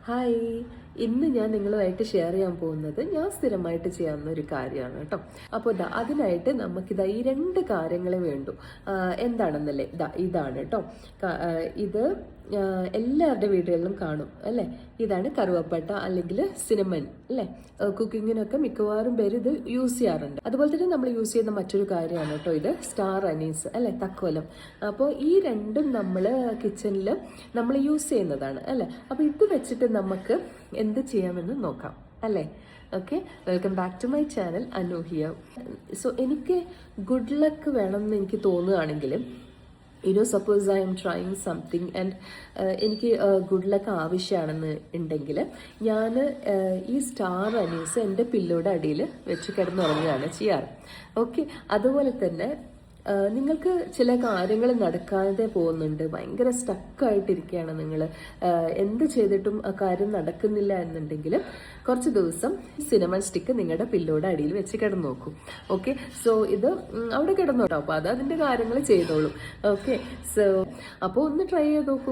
Hi, ഇന്ന് ഞാൻ നിങ്ങളുമായിട്ട് ഷെയർ ചെയ്യാൻ പോകുന്നത് ഞാൻ സ്ഥിരമായിട്ട് ചെയ്യാവുന്ന ഒരു കാര്യമാണ് കേട്ടോ. അപ്പോൾ അതിനായിട്ട് നമുക്കിതാ ഈ രണ്ട് കാര്യങ്ങളെ വേണ്ടു. എന്താണെന്നല്ലേ, ഇതാണ് കേട്ടോ. ഇത് എല്ലാവരുടെ വീടുകളിലും കാണും അല്ലേ. ഇതാണ് കറുവപ്പട്ട അല്ലെങ്കിൽ സിനമൻ അല്ലേ. കുക്കിങ്ങിനൊക്കെ മിക്കവാറും പേര് ഇത് യൂസ് ചെയ്യാറുണ്ട്. അതുപോലെ തന്നെ നമ്മൾ യൂസ് ചെയ്യുന്ന മറ്റൊരു കാര്യമാണ് കേട്ടോ ഇത് സ്റ്റാർ അനീസ് അല്ലേ, തക്കോലം. അപ്പോൾ ഈ രണ്ടും നമ്മൾ കിച്ചണിൽ നമ്മൾ യൂസ് ചെയ്യുന്നതാണ് അല്ലേ. അപ്പോൾ ഇത് വെച്ചിട്ട് നമുക്ക് എന്ത് ചെയ്യാമെന്ന് നോക്കാം അല്ലേ. Okay, welcome back to my channel Anu here. So എനിക്ക് ഗുഡ് ലക്ക് വേണമെന്ന് എനിക്ക് തോന്നുകയാണെങ്കിൽ, suppose I am trying something and എനിക്ക് ഗുഡ് ലക്ക് ആവശ്യമാണെന്ന് ഉണ്ടെങ്കിൽ ഞാൻ ഈ സ്റ്റാർ അനീസ് എൻ്റെ പില്ലോയുടെ അടിയിൽ വെച്ച് കിടന്നുറങ്ങുകയാണ് ചെയ്യാറ്. ഓക്കെ, അതുപോലെ തന്നെ നിങ്ങൾക്ക് ചില കാര്യങ്ങൾ നടക്കാതെ പോകുന്നുണ്ട്, ഭയങ്കര സ്റ്റക്കായിട്ടിരിക്കുകയാണ് നിങ്ങൾ, എന്ത് ചെയ്തിട്ടും ആ കാര്യം നടക്കുന്നില്ല എന്നുണ്ടെങ്കിൽ കുറച്ച് ദിവസം സിനമൺ സ്റ്റിക്ക് നിങ്ങളുടെ പില്ലോയുടെ അടിയിൽ വെച്ച് കിടന്നു നോക്കൂ. ഓക്കെ, സോ ഇത് അവിടെ കിടന്നോട്ടോ. അപ്പോൾ അതിൻ്റെ കാര്യങ്ങൾ ചെയ്തോളൂ. ഓക്കെ, സോ അപ്പോൾ ഒന്ന് ട്രൈ ചെയ്ത് നോക്കൂ.